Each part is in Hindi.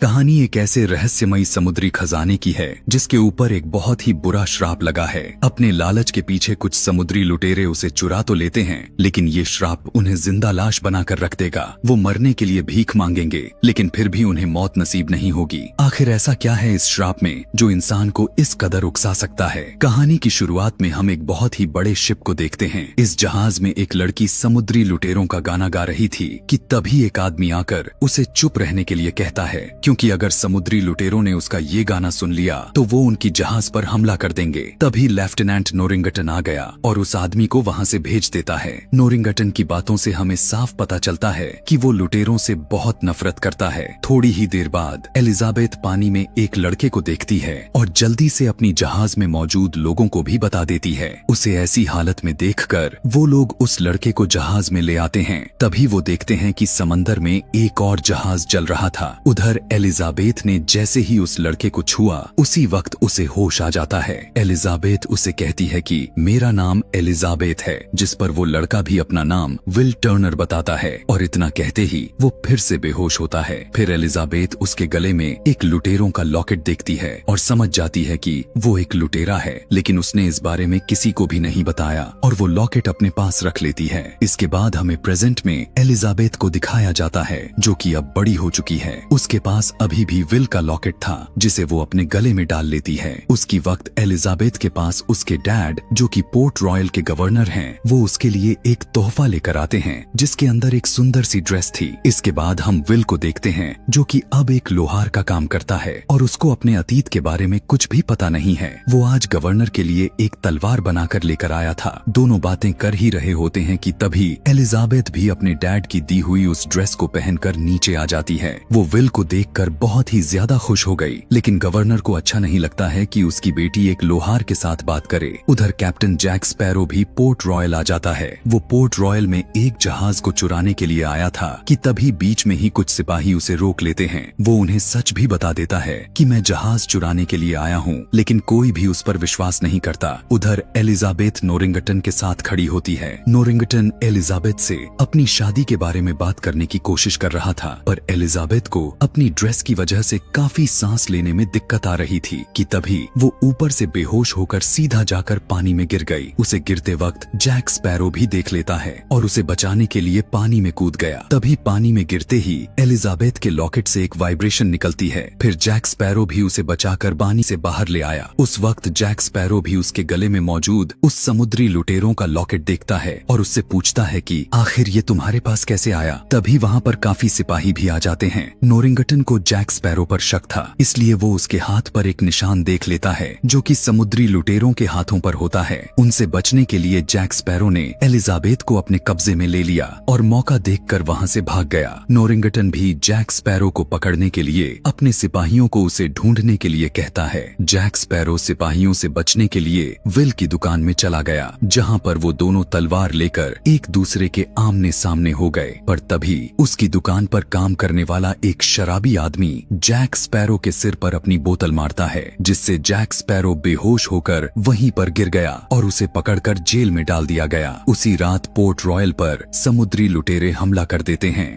कहानी एक ऐसे रहस्यमयी समुद्री खजाने की है जिसके ऊपर एक बहुत ही बुरा श्राप लगा है। अपने लालच के पीछे कुछ समुद्री लुटेरे उसे चुरा तो लेते हैं, लेकिन ये श्राप उन्हें जिंदा लाश बनाकर रख देगा। वो मरने के लिए भीख मांगेंगे, लेकिन फिर भी उन्हें मौत नसीब नहीं होगी। आखिर ऐसा क्या है इस श्राप में जो इंसान को इस कदर उकसा सकता है? कहानी की शुरुआत में हम एक बहुत ही बड़े शिप को देखते हैं। इस जहाज में एक लड़की समुद्री लुटेरों का गाना गा रही थी कि तभी एक आदमी आकर उसे चुप रहने के लिए कहता है, क्योंकि अगर समुद्री लुटेरों ने उसका ये गाना सुन लिया तो वो उनकी जहाज पर हमला कर देंगे। तभी लेफ्टिनेंट नोरिंगटन आ गया और उस आदमी को वहां से भेज देता है। नोरिंगटन की बातों से हमें साफ पता चलता है कि वो लुटेरों से बहुत नफरत करता है। थोड़ी ही देर बाद एलिजाबेथ पानी में एक लड़के को देखती है और जल्दी से अपनी जहाज में मौजूद लोगों को भी बता देती है। उसे ऐसी हालत में देखकर वो लोग उस लड़के को जहाज में ले आते हैं। तभी वो देखते हैं कि समंदर में एक और जहाज चल रहा था। उधर एलिजाबेथ ने जैसे ही उस लड़के को छुआ उसी वक्त उसे होश आ जाता है। एलिजाबेथ उसे कहती है कि मेरा नाम एलिजाबेथ है, जिस पर वो लड़का भी अपना नाम विल टर्नर बताता है और इतना कहते ही वो फिर से बेहोश होता है। फिर एलिजाबेथ उसके गले में एक लुटेरों का लॉकेट देखती है और समझ जाती है कि वो एक लुटेरा है, लेकिन उसने इस बारे में किसी को भी नहीं बताया और वो लॉकेट अपने पास रख लेती है। इसके बाद हमें प्रेजेंट में एलिजाबेथ को दिखाया जाता है, जो कि अब बड़ी हो चुकी है। उसके पास अभी भी विल का लॉकेट था जिसे वो अपने गले में डाल लेती है। उसकी वक्त एलिजाबेथ के पास उसके डैड, जो कि पोर्ट रॉयल के गवर्नर हैं, वो उसके लिए एक तोहफा लेकर आते हैं जिसके अंदर एक सुंदर सी ड्रेस थी। इसके बाद हम विल को देखते हैं, जो कि अब एक लोहार का काम करता है और उसको अपने अतीत के बारे में कुछ भी पता नहीं है। वो आज गवर्नर के लिए एक तलवार बनाकर लेकर आया था। दोनों बातें कर ही रहे होते हैं कि तभी एलिजाबेथ भी अपने डैड की दी हुई उस ड्रेस को पहनकर नीचे आ जाती है। वो विल को देखकर बहुत ही ज्यादा खुश हो गई, लेकिन गवर्नर को अच्छा नहीं लगता है कि उसकी बेटी एक लोहार के साथ बात करे। उधर कैप्टन जैक स्पैरो भी पोर्ट रॉयल आ जाता है। वो पोर्ट रॉयल में एक जहाज को चुराने के लिए आया था कि तभी बीच में ही कुछ सिपाही उसे रोक लेते हैं। वो उन्हें सच भी बता देता है कि मैं जहाज चुराने के लिए आया हूँ, लेकिन कोई भी उस पर विश्वास नहीं करता। उधर एलिजाबेथ नोरिंगटन के साथ खड़ी होती है। नोरिंगटन एलिजाबेथ से अपनी शादी के बारे में बात करने की कोशिश कर रहा था, पर एलिजाबेथ को अपनी ड्रेस की वजह से काफी सांस लेने में दिक्कत आ रही थी कि तभी वो ऊपर से बेहोश होकर सीधा जाकर पानी में गिर गई। उसे गिरते वक्त जैक स्पैरो भी देख लेता है और उसे बचाने के लिए पानी में कूद गया। तभी पानी में गिरते ही एलिजाबेथ के लॉकेट से एक वाइब्रेशन निकलती है। फिर जैक स्पैरो भी उसे बचाकर पानी से बाहर ले आया। उस वक्त जैक स्पैरो भी उसके गले में मौजूद उस समुद्री लुटेरों का लॉकेट देखता है और उससे पूछता है कि आखिर ये तुम्हारे पास कैसे आया। तभी वहाँ पर काफी सिपाही भी आ जाते हैं। नोरिंगटन को जैक स्पैरो पर शक था, इसलिए वो उसके हाथ पर एक निशान देख लेता है जो कि समुद्री लुटेरों के हाथों पर होता है। उनसे बचने के लिए जैक स्पैरो ने एलिजाबेथ को अपने कब्जे में ले लिया और मौका देखकर वहां से भाग गया। नोरिंगटन भी जैक स्पैरो को पकड़ने के लिए अपने सिपाहियों को उसे ढूंढने के लिए कहता है। जैक स्पैरो सिपाहियों से बचने के लिए विल की दुकान में चला गया, जहां पर वो दोनों तलवार लेकर एक दूसरे के आमने सामने हो गए। पर तभी उसकी दुकान पर काम करने वाला एक शराबी आदमी जैक स्पैरो के सिर पर अपनी बोतल मारता है, जिससे जैक स्पैरो बेहोश होकर वहीं पर गिर गया और उसे पकड़कर जेल में डाल दिया गया। उसी रात पोर्ट रॉयल पर समुद्री लुटेरे हमला कर देते हैं।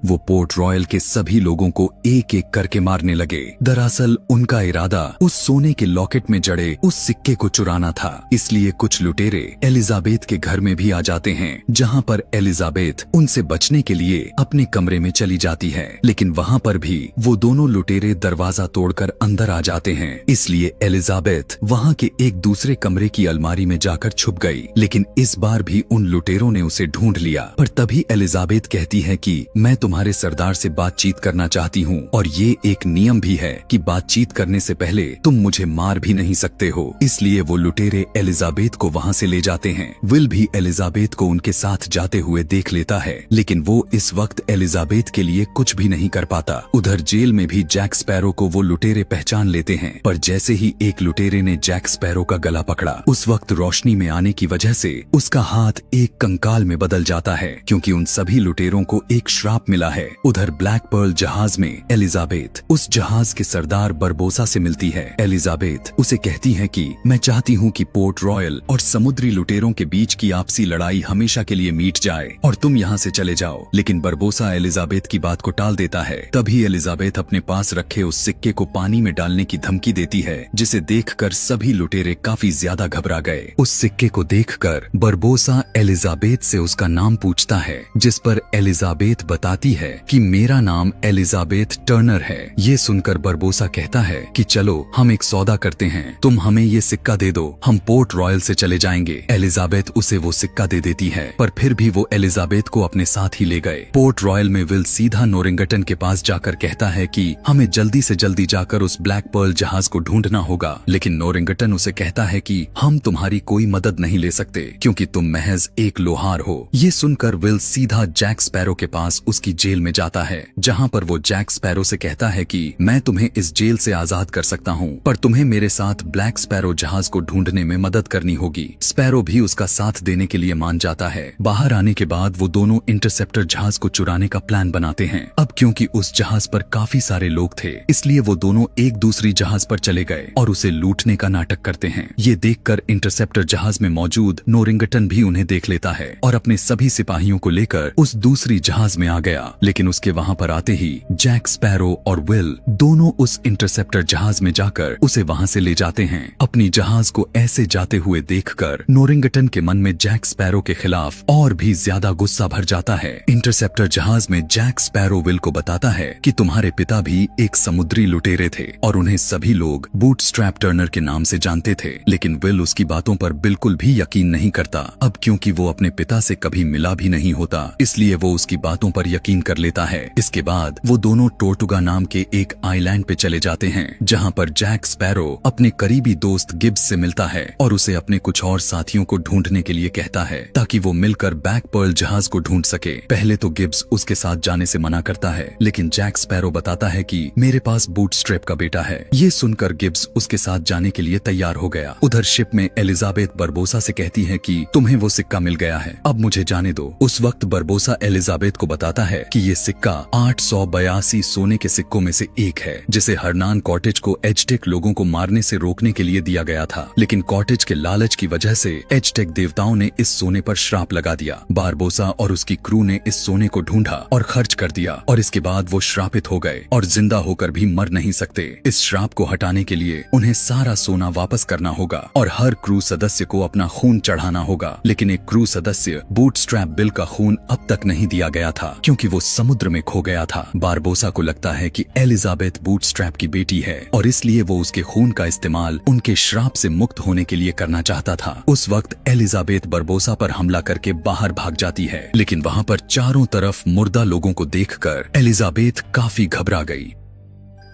वो पोर्ट रॉयल के सभी लोगों को एक एक करके मारने लगे। दरअसल उनका इरादा उस सोने के लॉकेट में जड़े उस सिक्के को चुराना था। इसलिए कुछ लुटेरे एलिजाबेथ के घर में भी आ जाते हैं, जहां पर एलिजाबेथ उनसे बचने के लिए अपने कमरे में चली जाती है, लेकिन वहां पर भी वो दोनों लुटेरे दरवाजा तोड़कर अंदर आ जाते हैं। इसलिए एलिजाबेथ वहां के एक दूसरे कमरे की अलमारी में जाकर छुप गई, लेकिन इस बार भी उन लुटेरों ने उसे ढूंढ लिया। पर तभी एलिजाबेथ कहती है कि मैं तुम्हारे सरदार से बातचीत करना चाहती हूँ और ये एक नियम भी है कि बातचीत करने से पहले तुम मुझे मार भी नहीं सकते हो। इसलिए वो लुटेरे एलिजाबेथ को वहाँ से ले जाते हैं। विल भी एलिजाबेथ को उनके साथ जाते हुए देख लेता है, लेकिन वो इस वक्त एलिजाबेथ के लिए कुछ भी नहीं कर पाता। उधर जेल में भी जैक स्पैरो को वो लुटेरे पहचान लेते हैं, पर जैसे ही एक लुटेरे ने जैक स्पैरो का गला पकड़ा, उस वक्त रोशनी में आने की वजह से उसका हाथ एक कंकाल में बदल जाता है, क्योंकि उन सभी लुटेरों को एक श्राप मिला मिला है। उधर ब्लैक पर्ल जहाज में एलिजाबेथ उस जहाज के सरदार बरबोसा से मिलती है। एलिजाबेथ उसे कहती है कि मैं चाहती हूँ कि पोर्ट रॉयल और समुद्री लुटेरों के बीच की आपसी लड़ाई हमेशा के लिए मिट जाए और तुम यहाँ से चले जाओ। लेकिन बरबोसा एलिजाबेथ की बात को टाल देता है। तभी एलिजाबेथ अपने पास रखे उस सिक्के को पानी में डालने की धमकी देती है, जिसे देखकर सभी लुटेरे काफी ज्यादा घबरा गए। उस सिक्के को देखकर बरबोसा एलिजाबेथ से उसका नाम पूछता है, जिस पर एलिजाबेथ बताती है कि मेरा नाम एलिजाबेथ टर्नर है। ये सुनकर बरबोसा कहता है कि चलो हम एक सौदा करते हैं, तुम हमें ये सिक्का दे दो, हम पोर्ट रॉयल से चले जाएंगे। एलिजाबेथ उसे वो सिक्का दे देती है, पर फिर भी वो एलिजाबेथ को अपने साथ ही ले गए। पोर्ट रॉयल में विल सीधा नोरिंगटन के पास जाकर कहता है कि हमें जल्दी से जल्दी जाकर उस ब्लैक पर्ल जहाज को ढूंढना होगा। लेकिन नोरिंगटन उसे कहता है कि हम तुम्हारी कोई मदद नहीं ले सकते क्योंकि तुम महज एक लोहार हो। ये सुनकर विल सीधा जैक स्पैरो के पास उसकी जेल में जाता है, जहाँ पर वो जैक स्पैरो से कहता है कि मैं तुम्हें इस जेल से आजाद कर सकता हूँ, पर तुम्हें मेरे साथ ब्लैक स्पैरो जहाज को ढूंढने में मदद करनी होगी। स्पैरो भी उसका साथ देने के लिए मान जाता है। बाहर आने के बाद वो दोनों इंटरसेप्टर जहाज को चुराने का प्लान बनाते हैं। अब क्योंकि उस जहाज पर काफी सारे लोग थे, इसलिए वो दोनों एक दूसरी जहाज पर चले गए और उसे लूटने का नाटक करते हैं। ये देखकर इंटरसेप्टर जहाज में मौजूद नोरिंगटन भी उन्हें देख लेता है और अपने सभी सिपाहियों को लेकर उस दूसरी जहाज में आ गया। लेकिन उसके वहां पर आते ही जैक स्पैरो और विल दोनों उस इंटरसेप्टर जहाज में जाकर उसे वहां से ले जाते हैं। अपनी जहाज को ऐसे जाते हुए देखकर नोरिंगटन के मन में जैक स्पैरो के खिलाफ और भी ज्यादा गुस्सा भर जाता है। इंटरसेप्टर जहाज में जैक स्पैरो विल को बताता है कि तुम्हारे पिता भी एक समुद्री लुटेरे थे और उन्हें सभी लोग बूटस्ट्रैप टर्नर के नाम से जानते थे। लेकिन विल उसकी बातों पर बिल्कुल भी यकीन नहीं करता। अब क्योंकि वो अपने पिता से कभी मिला भी नहीं होता, इसलिए वो उसकी बातों पर यकीन कर लेता है। इसके बाद वो दोनों टोर्टुगा नाम के एक आइलैंड पे चले जाते हैं, जहाँ पर जैक स्पैरो अपने करीबी दोस्त गिब्स से मिलता है और उसे अपने कुछ और साथियों को ढूंढने के लिए कहता है, ताकि वो मिलकर ब्लैक पर्ल जहाज को ढूंढ सके। पहले तो गिब्स उसके साथ जाने से मना करता है, लेकिन जैक स्पैरो बताता है कि मेरे पास बूटस्ट्रैप का बेटा है। ये सुनकर गिब्स उसके साथ जाने के लिए तैयार हो गया। उधर शिप में एलिजाबेथ बरबोसा से कहती है कि तुम्हें वो सिक्का मिल गया है, अब मुझे जाने दो। उस वक्त बरबोसा एलिजाबेथ को बताता है कि ये सिक्का 882 सोने के सिक्कों में से एक है, जिसे हरनान कॉटेज को एजटेक लोगों को मारने से रोकने के लिए दिया गया था। लेकिन कॉटेज के लालच की वजह से एजटेक देवताओं ने इस सोने पर श्राप लगा दिया। बारबोसा और उसकी क्रू ने इस सोने को ढूंढा और खर्च कर दिया और इसके बाद वो श्रापित हो गए और जिंदा होकर भी मर नहीं सकते। इस श्राप को हटाने के लिए उन्हें सारा सोना वापस करना होगा और हर क्रू सदस्य को अपना खून चढ़ाना होगा। लेकिन एक क्रू सदस्य बूटस्ट्रैप बिल का खून अब तक नहीं दिया गया था, क्योंकि वो समुद्र में खो गया था। बारबोसा को लगता है कि एलिजाबेथ बूटस्ट्रैप की बेटी है और इसलिए वो उसके खून का इस्तेमाल उनके श्राप से मुक्त होने के लिए करना चाहता था। उस वक्त एलिजाबेथ बरबोसा पर हमला करके बाहर भाग जाती है, लेकिन वहाँ पर चारों तरफ मुर्दा लोगों को देखकर एलिजाबेथ काफी घबरा गई।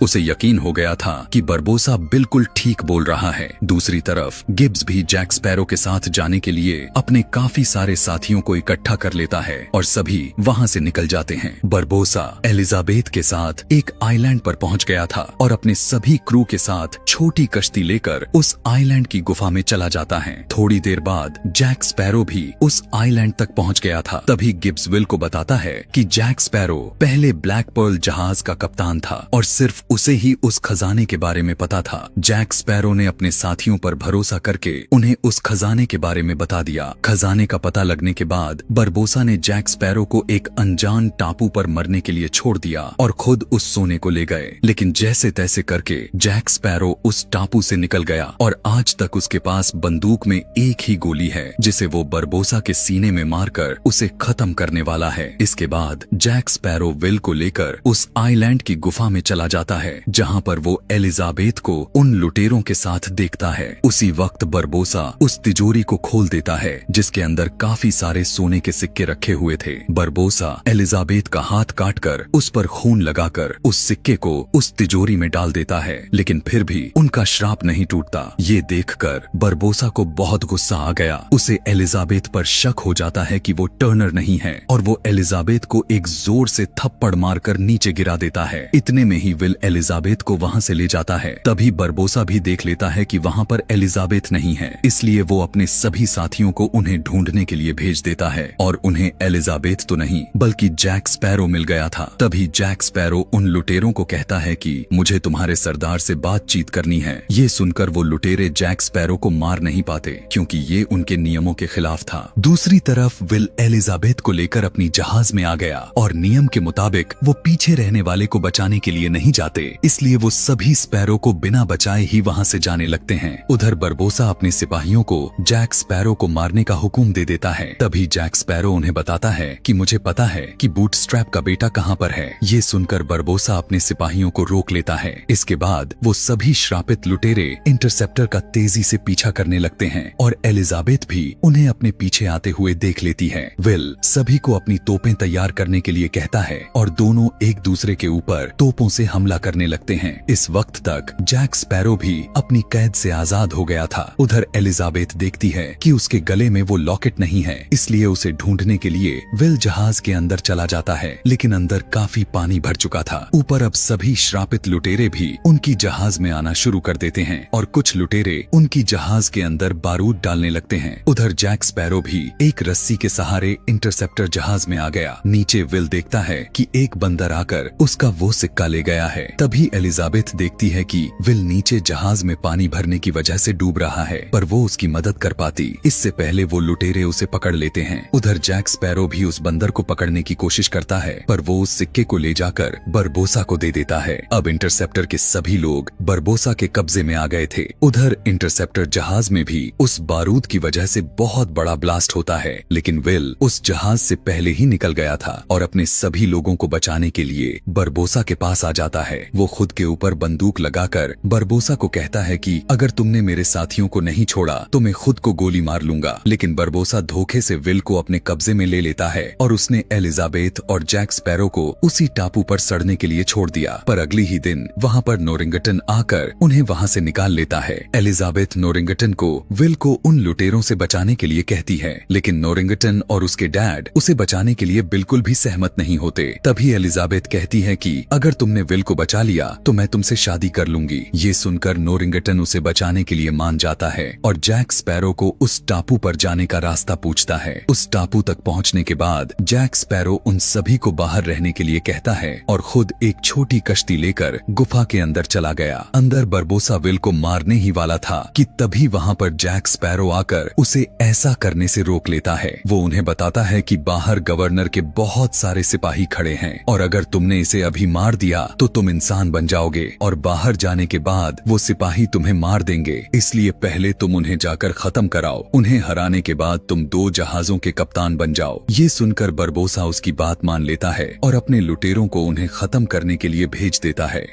उसे यकीन हो गया था कि बरबोसा बिल्कुल ठीक बोल रहा है। दूसरी तरफ गिब्स भी जैक स्पैरो के साथ जाने के लिए अपने काफी सारे साथियों को इकट्ठा कर लेता है और सभी वहां से निकल जाते हैं। बरबोसा एलिजाबेथ के साथ एक आइलैंड पर पहुंच गया था और अपने सभी क्रू के साथ छोटी कश्ती लेकर उस आइलैंड की गुफा में चला जाता है। थोड़ी देर बाद जैक स्पैरो भी उस आइलैंड तक पहुंच गया था। तभी गिब्स विल को बताता है कि जैक स्पैरो पहले ब्लैक पर्ल जहाज का कप्तान था और सिर्फ उसे ही उस खजाने के बारे में पता था। जैक स्पैरो ने अपने साथियों पर भरोसा करके उन्हें उस खजाने के बारे में बता दिया। खजाने का पता लगने के बाद बरबोसा ने जैक स्पैरो को एक अनजान टापू पर मरने के लिए छोड़ दिया और खुद उस सोने को ले गए। लेकिन जैसे तैसे करके जैक स्पैरो उस टापू से निकल गया और आज तक उसके पास बंदूक में एक ही गोली है, जिसे वो बरबोसा के सीने में मारकर उसे खत्म करने वाला है। इसके बाद जैक स्पैरो विल को लेकर उस आइलैंड की गुफा में चला जाता है, जहां पर वो एलिजाबेथ को उन लुटेरों के साथ देखता है। उसी वक्त बरबोसा उस तिजोरी को खोल देता है, जिसके अंदर काफी सारे सोने के सिक्के रखे हुए थे। बरबोसा एलिजाबेथ का हाथ काटकर उस पर खून लगाकर उस सिक्के को उस तिजोरी में डाल देता है, लेकिन फिर भी उनका श्राप नहीं टूटता। ये देखकर बरबोसा को बहुत गुस्सा आ गया। उसे एलिजाबेथ पर शक हो जाता है कि वो टर्नर नहीं है और वो एलिजाबेथ को एक जोर से थप्पड़ मारकर नीचे गिरा देता है। इतने में ही विल एलिजाबेथ को वहाँ से ले जाता है। तभी बरबोसा भी देख लेता है कि वहाँ पर एलिजाबेथ नहीं है, इसलिए वो अपने सभी साथियों को उन्हें ढूंढने के लिए भेज देता है और उन्हें एलिजाबेथ तो नहीं बल्कि जैक स्पैरो मिल गया था। तभी जैक स्पैरो उन लुटेरों को कहता है कि मुझे तुम्हारे सरदार से बातचीत करनी है। ये सुनकर वो लुटेरे जैक स्पैरो को मार नहीं पाते क्योंकि ये उनके नियमों के खिलाफ था। दूसरी तरफ विल एलिजाबेथ को लेकर अपनी जहाज में आ गया और नियम के मुताबिक वो पीछे रहने वाले को बचाने के लिए नहीं जाते, इसलिए वो सभी स्पैरो को बिना बचाए ही वहाँ से जाने लगते हैं। उधर बरबोसा अपने सिपाहियों को जैक स्पैरो को मारने का हुक्म दे देता है। तभी जैक स्पैरो उन्हें बताता है कि मुझे पता है कि बूटस्ट्रैप का बेटा कहाँ पर है। ये सुनकर बरबोसा अपने सिपाहियों को रोक लेता है। इसके बाद वो सभी श्रापित लुटेरे इंटरसेप्टर का तेजी से पीछा करने लगते हैं और एलिजाबेथ भी उन्हें अपने पीछे आते हुए देख लेती है। विल सभी को अपनी तोपें तैयार करने के लिए कहता है और दोनों एक दूसरे के ऊपर तोपों से हमला करने लगते हैं। इस वक्त तक जैक स्पैरो भी अपनी कैद से आजाद हो गया था। उधर एलिजाबेथ देखती है कि उसके गले में वो लॉकेट नहीं है, इसलिए उसे ढूंढने के लिए विल जहाज के अंदर चला जाता है, लेकिन अंदर काफी पानी भर चुका था। ऊपर अब सभी श्रापित लुटेरे भी उनकी जहाज में आना शुरू कर देते हैं और कुछ लुटेरे उनकी जहाज के अंदर बारूद डालने लगते हैं। उधर जैक स्पैरो भी एक रस्सी के सहारे इंटरसेप्टर जहाज में आ गया। नीचे विल देखता है कि एक बंदर आकर उसका वो सिक्का ले गया है। तभी एलिजाबेथ देखती है कि विल नीचे जहाज में पानी भरने की वजह से डूब रहा है, पर वो उसकी मदद कर पाती इससे पहले वो लुटेरे उसे पकड़ लेते हैं। उधर जैक स्पैरो भी उस बंदर को पकड़ने की कोशिश करता है, पर वो उस सिक्के को ले जाकर बरबोसा को दे देता है। अब इंटरसेप्टर के सभी लोग बरबोसा के कब्जे में आ गए थे। उधर इंटरसेप्टर जहाज में भी उस बारूद की वजह से बहुत बड़ा ब्लास्ट होता है, लेकिन विल उस जहाज से पहले ही निकल गया था और अपने सभी लोगों को बचाने के लिए बरबोसा के पास आ जाता है। वो खुद के ऊपर बंदूक लगाकर बरबोसा को कहता है कि अगर तुमने मेरे साथियों को नहीं छोड़ा तो मैं खुद को गोली मार लूंगा, लेकिन बरबोसा धोखे से विल को अपने कब्जे में ले लेता है और उसने एलिजाबेथ और जैक स्पैरो को उसी टापू पर सड़ने के लिए छोड़ दिया। पर अगले ही दिन वहाँ पर नोरिंगटन आकर उन्हें वहाँ से निकाल लेता है। एलिजाबेथ नोरिंगटन को विल को उन लुटेरों से बचाने के लिए कहती है, लेकिन नोरिंगटन और उसके डैड उसे बचाने के लिए बिल्कुल भी सहमत नहीं होते। तभी एलिजाबेथ कहती है कि अगर तुमने विल को बचा लिया तो मैं तुमसे शादी कर लूंगी। ये सुनकर नोरिंगटन उसे बचाने के लिए मान जाता है और जैक स्पैरो को उस टापू पर जाने का रास्ता पूछता है। उस टापू तक पहुंचने के बाद जैक स्पैरो उन सभी को बाहर रहने के लिए कहता है और खुद एक छोटी कश्ती लेकर गुफा के अंदर चला गया। अंदर बरबोसा विल को मारने ही वाला था कि तभी वहाँ पर जैक स्पैरो आकर उसे ऐसा करने से रोक लेता है। वो उन्हें बताता है कि बाहर गवर्नर के बहुत सारे सिपाही खड़े हैं और अगर तुमने इसे अभी मार दिया तो तुम इंसान बन जाओगे और बाहर जाने के बाद वो सिपाही तुम्हें मार देंगे, इसलिए पहले तुम उन्हें जाकर खत्म कराओ। उन्हें हराने के बाद तुम 2 जहाजों के कप्तान बन जाओ। ये सुनकर बरबोसा उसकी बात मान लेता है और अपने लुटेरों को उन्हें खत्म करने के लिए भेज देता है।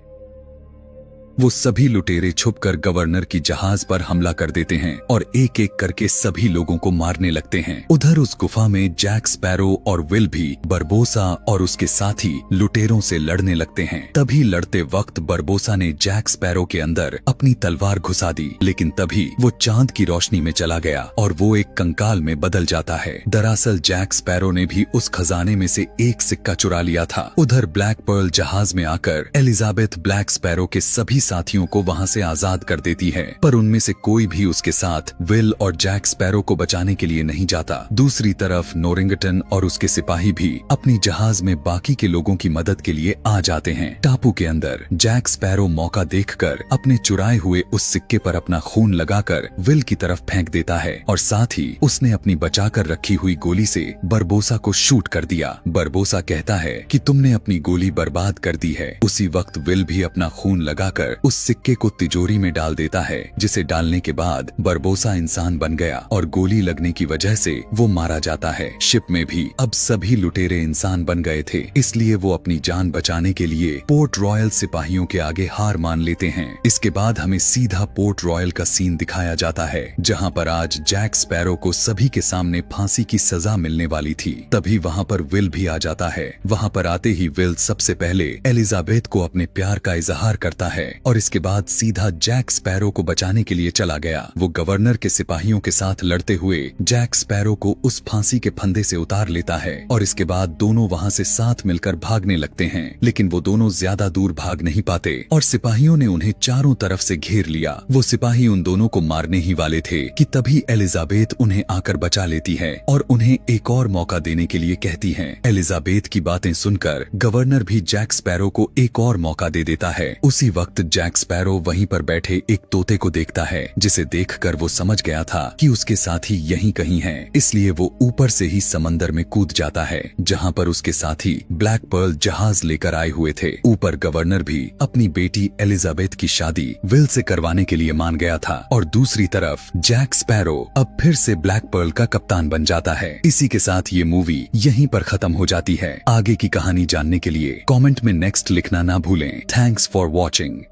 वो सभी लुटेरे छुपकर गवर्नर की जहाज पर हमला कर देते हैं और एक एक करके सभी लोगों को मारने लगते हैं। उधर उस गुफा में जैक स्पैरो और विल भी बरबोसा और उसके साथी लुटेरों से लड़ने लगते हैं। तभी लड़ते वक्त बरबोसा ने जैक स्पैरो के अंदर अपनी तलवार घुसा दी, लेकिन तभी वो चांद की रोशनी में चला गया और वो एक कंकाल में बदल जाता है। दरअसल जैक स्पैरो ने भी उस खजाने में से एक सिक्का चुरा लिया था। उधर ब्लैक पर्ल जहाज में आकर एलिजाबेथ ब्लैक स्पैरो के सभी साथियों को वहां से आजाद कर देती है, पर उनमें से कोई भी उसके साथ विल और जैक स्पैरो को बचाने के लिए नहीं जाता। दूसरी तरफ नोरिंगटन और उसके सिपाही भी अपनी जहाज में बाकी के लोगों की मदद के लिए आ जाते हैं। टापू के अंदर जैक स्पैरो मौका देखकर अपने चुराए हुए उस सिक्के पर अपना खून लगाकर विल की तरफ फेंक देता है और साथ ही उसने अपनी बचाकर रखी हुई गोली से बरबोसा को शूट कर दिया। बरबोसा कहता है कि तुमने अपनी गोली बर्बाद कर दी है। उसी वक्त विल भी अपना खून लगाकर उस सिक्के को तिजोरी में डाल देता है, जिसे डालने के बाद बरबोसा इंसान बन गया और गोली लगने की वजह से वो मारा जाता है। शिप में भी अब सभी लुटेरे इंसान बन गए थे, इसलिए वो अपनी जान बचाने के लिए पोर्ट रॉयल सिपाहियों के आगे हार मान लेते हैं। इसके बाद हमें सीधा पोर्ट रॉयल का सीन दिखाया जाता है, जहाँ पर आज जैक स्पैरो को सभी के सामने फांसी की सजा मिलने वाली थी। तभी वहाँ पर विल भी आ जाता है। वहाँ पर आते ही विल सबसे पहले एलिजाबेथ को अपने प्यार का इजहार करता है और इसके बाद सीधा जैक स्पैरो को बचाने के लिए चला गया। वो गवर्नर के सिपाहियों के साथ लड़ते हुए जैक स्पैरो को उस फांसी के फंदे से उतार लेता है और इसके बाद दोनों वहां से साथ मिलकर भागने लगते हैं, लेकिन वो दोनों ज्यादा दूर भाग नहीं पाते और सिपाहियों ने उन्हें चारों तरफ से घेर लिया। वो सिपाही उन दोनों को मारने ही वाले थे कि तभी एलिजाबेथ उन्हें आकर बचा लेती है और उन्हें एक और मौका देने के लिए कहती है। एलिजाबेथ की बातें सुनकर गवर्नर भी जैक स्पैरो को एक और मौका दे देता है। उसी वक्त जैक स्पैरो वहीं पर बैठे एक तोते को देखता है, जिसे देखकर वो समझ गया था कि उसके साथी यहीं कहीं हैं। इसलिए वो ऊपर से ही समंदर में कूद जाता है, जहां पर उसके साथी ब्लैक पर्ल जहाज लेकर आए हुए थे। ऊपर गवर्नर भी अपनी बेटी एलिजाबेथ की शादी विल से करवाने के लिए मान गया था और दूसरी तरफ जैक स्पैरो अब फिर से ब्लैक पर्ल का कप्तान बन जाता है। इसी के साथ ये मूवी यहीं पर खत्म हो जाती है। आगे की कहानी जानने के लिए कमेंट में नेक्स्ट लिखना ना भूलें। Thanks for watching.